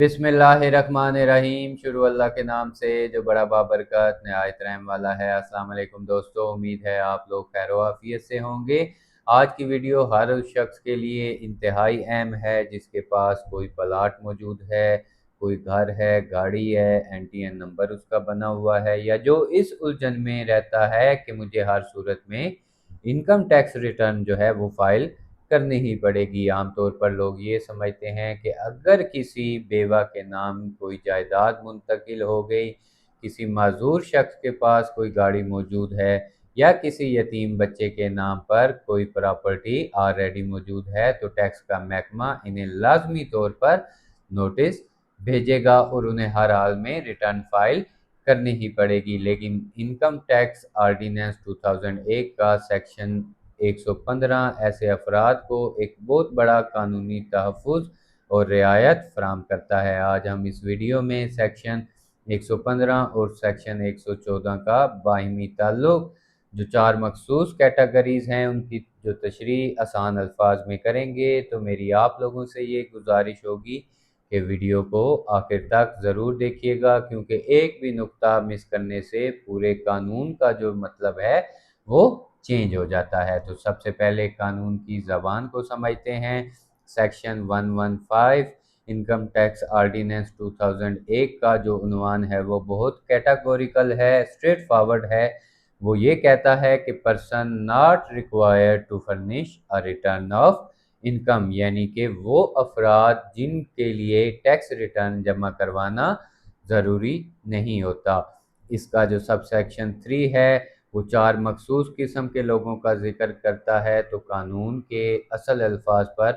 बिस्मिल्लाहिर्रहमानिर्रहीम। शुरू अल्लाह के नाम से जो बड़ा बाबरकत नहायत रहम वाला है। अस्सलाम वालेकुम दोस्तों, उम्मीद है आप लोग खैर आफियत से होंगे। आज की वीडियो हर उस शख्स के लिए इंतहाई अहम है जिसके पास कोई प्लाट मौजूद है, कोई घर है, गाड़ी है, NTN नंबर उसका बना हुआ है, या जो इस उलझन में रहता है कि मुझे हर सूरत में इनकम टैक्स रिटर्न जो है वो फाइल करनी ही पड़ेगी। आमतौर पर लोग ये समझते हैं कि अगर किसी बेवा के नाम कोई जायदाद मुंतकिल हो गई, किसी माजूर शख्स के पास कोई गाड़ी मौजूद है, या किसी यतीम बच्चे के नाम पर कोई प्रॉपर्टी ऑलरेडी मौजूद है, तो टैक्स का महकमा इन्हें लाजमी तौर पर नोटिस भेजेगा और उन्हें हर हाल में रिटर्न फाइल करनी ही पड़ेगी। लेकिन इनकम टैक्स आर्डीनेंस 2001 का सेक्शन 115 ऐसे अफराद को एक बहुत बड़ा कानूनी तहफ़्फ़ुज़ और रियायत फराहम करता है। आज हम इस वीडियो में सेक्शन 115 और सेक्शन 114 का बाहिमी ताल्लुक, जो 4 मखसूस कैटेगरीज़ हैं, उनकी जो तशरीह आसान अल्फाज में करेंगे। तो मेरी आप लोगों से ये गुजारिश होगी कि वीडियो को आखिर तक ज़रूर देखिएगा, क्योंकि एक भी नुक्ता मिस करने से पूरे कानून का जो मतलब है वो चेंज हो जाता है। तो सबसे पहले कानून की ज़बान को समझते हैं। सेक्शन 115 इनकम टैक्स आर्डीनेंस 2001 का जो उन्वान है वो बहुत कैटेगोरिकल है, स्ट्रेट फॉरवर्ड है। वो ये कहता है कि person not required to furnish a return of income, यानी कि वो अफराद जिनके लिए टैक्स रिटर्न जमा करवाना ज़रूरी नहीं होता। इसका जो सब सेक्शन 3 है वो 4 मखसूस किस्म के लोगों का जिक्र करता है। तो कानून के असल अल्फाज पर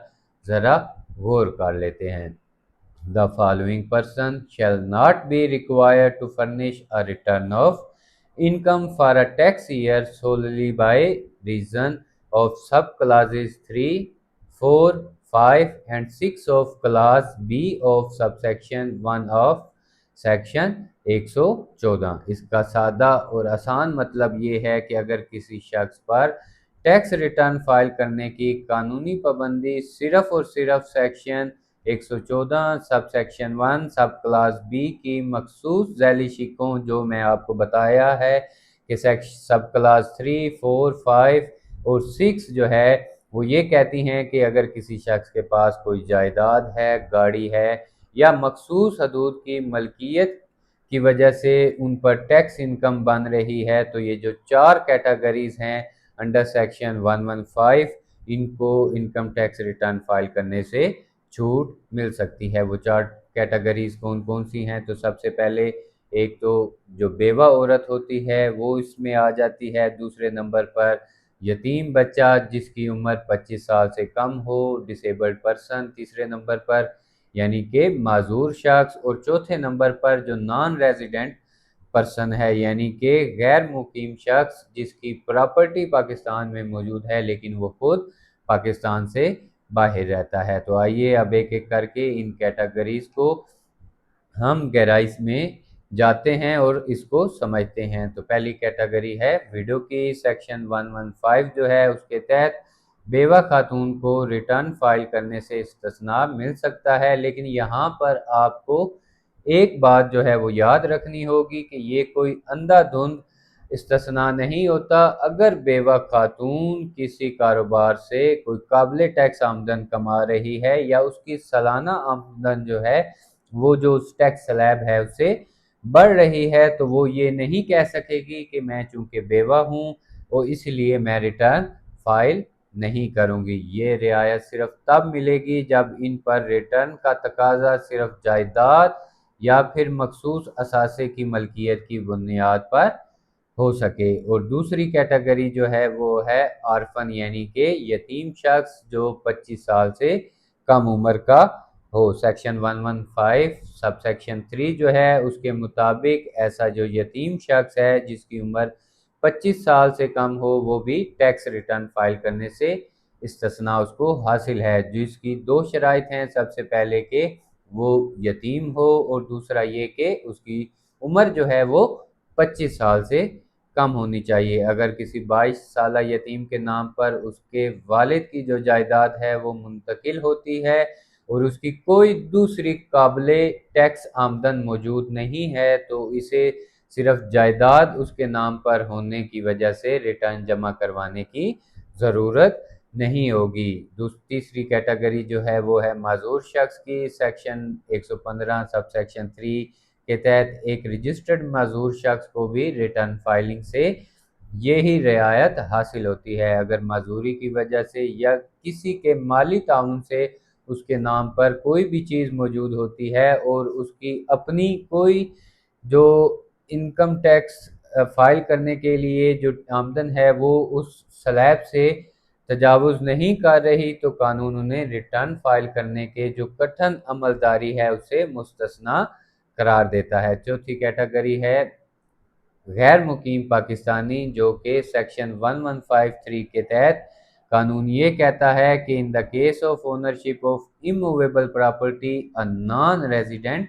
ज़रा गौर कर लेते हैं। The following person shall not be required to furnish a return of income for a tax year solely by reason of sub clauses 3, 4, 5 and 6 of class B of subsection 1 of section 114। इसका सादा और आसान मतलब ये है कि अगर किसी शख्स पर टैक्स रिटर्न फाइल करने की कानूनी पाबंदी सिर्फ और सिर्फ सेक्शन 114 सब सेक्शन 1 सब क्लास बी की मखसूस झैली शिकों, जो मैं आपको बताया है कि सब क्लास 3, 4, 5 और 6 जो है वो ये कहती हैं कि अगर किसी शख्स के पास कोई जायदाद है, गाड़ी है, या मखसूस हदूद की मलकियत की वजह से उन पर टैक्स इनकम बन रही है, तो ये जो 4 कैटेगरीज हैं अंडर सेक्शन 115, इनको इनकम टैक्स रिटर्न फाइल करने से छूट मिल सकती है। वो 4 कैटेगरीज कौन कौन सी हैं? तो सबसे पहले एक तो जो बेवा औरत होती है वो इसमें आ जाती है। दूसरे नंबर पर यतीम बच्चा जिसकी उम्र 25 साल से कम हो, डिसेबल्ड पर्सन तीसरे नंबर पर, यानी कि माजूर शख्स। और चौथे नंबर पर जो नॉन रेजिडेंट पर्सन है, यानी कि गैर मुकीम शख्स जिसकी प्रॉपर्टी पाकिस्तान में मौजूद है लेकिन वो खुद पाकिस्तान से बाहर रहता है। तो आइए अब एक एक करके इन कैटेगरीज को हम गहराई में जाते हैं और इसको समझते हैं। तो पहली कैटेगरी है विडो की। सेक्शन 115 जो है उसके तहत बेवा खातून को रिटर्न फाइल करने से इस्तिस्ना मिल सकता है, लेकिन यहाँ पर आपको एक बात जो है वो याद रखनी होगी कि ये कोई अंधाधुंध इस्तिस्ना नहीं होता। अगर बेवा खातून किसी कारोबार से कोई काबिल टैक्स आमदन कमा रही है या उसकी सालाना आमदन जो है वो जो टैक्स स्लैब है उससे बढ़ रही है, तो वो ये नहीं कह सकेगी कि मैं चूंकि बेवा हूँ और इसलिए मैं रिटर्न फाइल नहीं करूँगी। ये रियायत सिर्फ तब मिलेगी जब इन पर रिटर्न का तकाजा सिर्फ जायदाद या फिर मखसूस असासे की मलकियत की बुनियाद पर हो सके। और दूसरी कैटेगरी जो है वो है आर्फन, यानी कि यतीम शख्स जो 25 साल से कम उम्र का हो। सेक्शन 115 सब सेक्शन 3 जो है उसके मुताबिक ऐसा जो यतीम शख्स है जिसकी उम्र 25 साल से कम हो, वो भी टैक्स रिटर्न फाइल करने से इस्तिस्ना उसको हासिल है, जिसकी 2 शराइत हैं। सबसे पहले कि वो यतीम हो और दूसरा ये कि उसकी उम्र जो है वो 25 साल से कम होनी चाहिए। अगर किसी 22 साल यतीम के नाम पर उसके वालिद की जो जायदाद है वो मुंतकिल होती है, اور اس کی کوئی دوسری قابل ٹیکس آمدن موجود نہیں ہے تو اسے صرف جائیداد اس کے نام پر ہونے کی وجہ سے ریٹرن جمع کروانے کی ضرورت نہیں ہوگی۔ تیسری کیٹیگری جو ہے وہ ہے معذور شخص کی۔ سیکشن 115 سب سیکشن 3 کے تحت ایک رجسٹرڈ معذور شخص کو بھی ریٹرن فائلنگ سے یہی رعایت حاصل ہوتی ہے۔ اگر معذوری کی وجہ سے یا کسی کے مالی تعاون سے اس کے نام پر کوئی بھی چیز موجود ہوتی ہے اور اس کی اپنی کوئی جو انکم ٹیکس فائل کرنے کے لیے جو آمدن ہے وہ اس سلیب سے تجاوز نہیں کر رہی تو قانون انہیں ریٹرن فائل کرنے کے جو کٹھن عملداری ہے اسے مستثنا قرار دیتا ہے۔ چوتھی کیٹیگری ہے غیر مقیم پاکستانی، جو کہ سیکشن 1153 کے تحت قانون یہ کہتا ہے کہ in the case of ownership of immovable property a non resident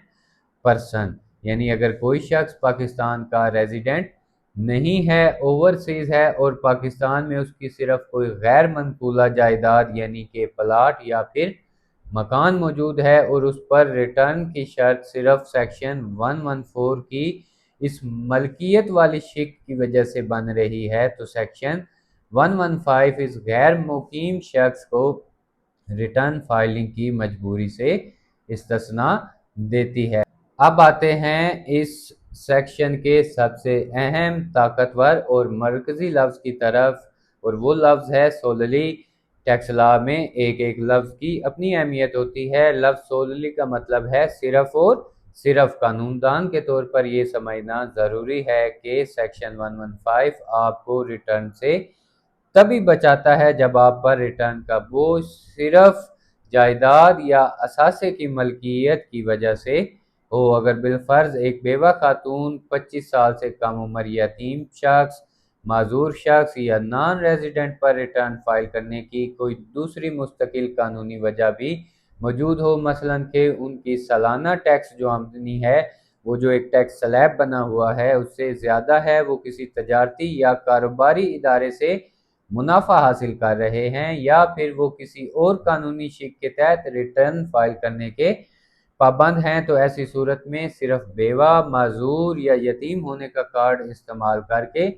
person, یعنی اگر کوئی شخص پاکستان کا ریزیڈنٹ نہیں ہے، اوورسیز ہے، اور پاکستان میں اس کی صرف کوئی غیر منقولہ جائیداد یعنی کہ پلاٹ یا پھر مکان موجود ہے اور اس پر ریٹرن کی شرط صرف سیکشن 114 کی اس ملکیت والی شک کی وجہ سے بن رہی ہے تو سیکشن 115 اس غیر مقیم شخص کو ریٹرن فائلنگ کی مجبوری سے استثناء دیتی ہے۔ اب آتے ہیں اس سیکشن کے سب سے اہم، طاقتور اور مرکزی لفظ کی طرف، اور وہ لفظ ہے سوللی۔ ٹیکس لا میں ایک ایک لفظ کی اپنی اہمیت ہوتی ہے۔ لفظ سوللی کا مطلب ہے صرف اور صرف۔ قانون دان کے طور پر یہ سمجھنا ضروری ہے کہ سیکشن 115 آپ کو ریٹرن سے تبھی بچاتا ہے جب آپ پر ریٹرن کا بوجھ صرف جائیداد یا اثاثے کی ملکیت کی وجہ سے ہو۔ اگر بالفرض ایک بیوہ خاتون، 25 سال سے کم عمر یتیم شخص، معذور شخص یا نان ریزیڈنٹ پر ریٹرن فائل کرنے کی کوئی دوسری مستقل قانونی وجہ بھی موجود ہو، مثلا کہ ان کی سالانہ ٹیکس جو آمدنی ہے وہ جو ایک ٹیکس سلیب بنا ہوا ہے اس سے زیادہ ہے، وہ کسی تجارتی یا کاروباری ادارے سے منافع حاصل کر رہے ہیں، یا پھر وہ کسی اور قانونی شک کے تحت ریٹرن فائل کرنے کے پابند ہیں، تو ایسی صورت میں صرف بیوہ، معذور یا یتیم ہونے کا کارڈ استعمال کر کے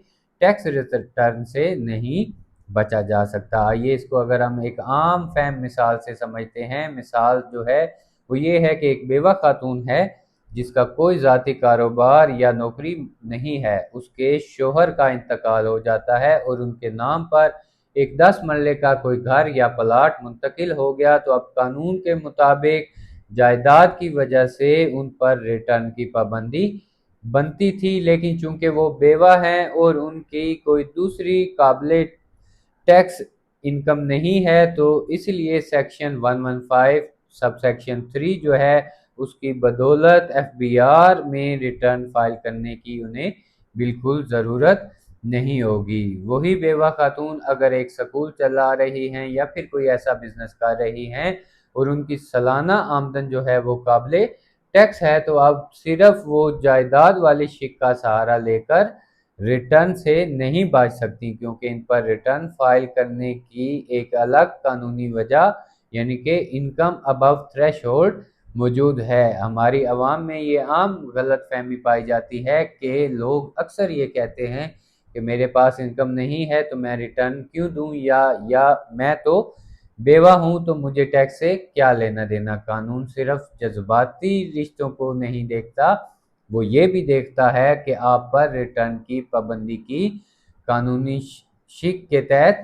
ٹیکس ریٹرن سے نہیں بچا جا سکتا۔ آئیے اس کو اگر ہم ایک عام فہم مثال سے سمجھتے ہیں۔ مثال جو ہے وہ یہ ہے کہ ایک بیوہ خاتون ہے جس کا کوئی ذاتی کاروبار یا نوکری نہیں ہے، اس کے شوہر کا انتقال ہو جاتا ہے اور ان کے نام پر ایک 10 مرلے کا کوئی گھر یا پلاٹ منتقل ہو گیا، تو اب قانون کے مطابق جائیداد کی وجہ سے ان پر ریٹرن کی پابندی بنتی تھی، لیکن چونکہ وہ بیوہ ہیں اور ان کی کوئی دوسری قابل ٹیکس انکم نہیں ہے تو اس لیے سیکشن 115 سب سیکشن 3 جو ہے اس کی بدولت ایف بی آر میں ریٹرن فائل کرنے کی انہیں بالکل ضرورت نہیں ہوگی۔ وہی بیوہ خاتون اگر ایک سکول چلا رہی ہیں یا پھر کوئی ایسا بزنس کر رہی ہیں اور ان کی سالانہ آمدن جو ہے وہ قابل ٹیکس ہے، تو اب صرف وہ جائیداد والی شک کا سہارا لے کر ریٹرن سے نہیں بچ سکتی، کیونکہ ان پر ریٹرن فائل کرنے کی ایک الگ قانونی وجہ یعنی کہ انکم ابو تھریش ہولڈ موجود ہے۔ ہماری عوام میں یہ عام غلط فہمی پائی جاتی ہے کہ لوگ اکثر یہ کہتے ہیں کہ میرے پاس انکم نہیں ہے تو میں ریٹرن کیوں دوں، یا میں تو بیوہ ہوں تو مجھے ٹیکس سے کیا لینا دینا۔ قانون صرف جذباتی رشتوں کو نہیں دیکھتا، وہ یہ بھی دیکھتا ہے کہ آپ پر ریٹرن کی پابندی کی قانونی شک کے تحت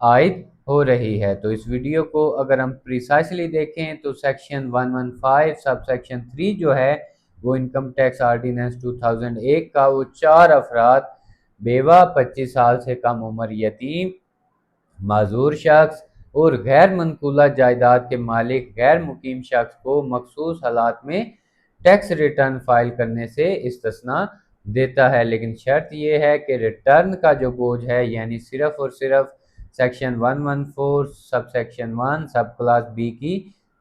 عائد ہو رہی ہے۔ تو اس ویڈیو کو اگر ہم پریسائسلی دیکھیں تو سیکشن 115 سب سیکشن 3 جو ہے وہ انکم ٹیکس آرڈیننس 2001 کا وہ 4 افراد، بیوہ، 25 سال سے کم عمر یتیم، معذور شخص اور غیر منقولہ جائیداد کے مالک غیر مقیم شخص کو مخصوص حالات میں ٹیکس ریٹرن فائل کرنے سے استثناء دیتا ہے، لیکن شرط یہ ہے کہ ریٹرن کا جو بوجھ ہے یعنی صرف اور صرف section 114 sub section 1 sub class B کی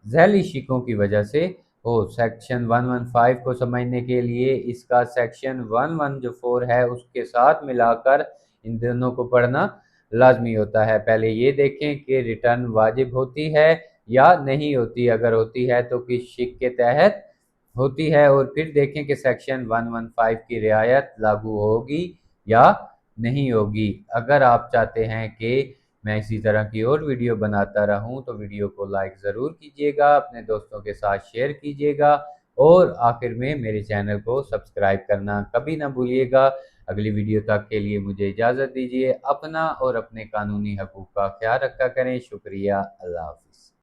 ذیلی شکوں کی وجہ سے ہو۔ سیکشن 115 کو سمجھنے کے لیے اس کا سیکشن 114 ہے اس کے ساتھ ملا کر ان دونوں کو پڑھنا لازمی ہوتا ہے۔ پہلے یہ دیکھیں کہ ریٹرن واجب ہوتی ہے या नहीं होती, अगर होती है तो किस शिक के तहत होती है, और फिर देखें कि सेक्शन 115 की रियायत लागू होगी या नहीं होगी। अगर आप चाहते हैं कि मैं इसी तरह की और वीडियो बनाता रहूं तो वीडियो को लाइक ज़रूर कीजिएगा, अपने दोस्तों के साथ शेयर कीजिएगा, और आखिर में मेरे चैनल को सब्सक्राइब करना कभी ना भूलिएगा। अगली वीडियो तक के लिए मुझे इजाज़त दीजिए। अपना और अपने कानूनी हकूक़ का ख्याल रखा करें। शुक्रिया। अल्लाह हाफ़िज़।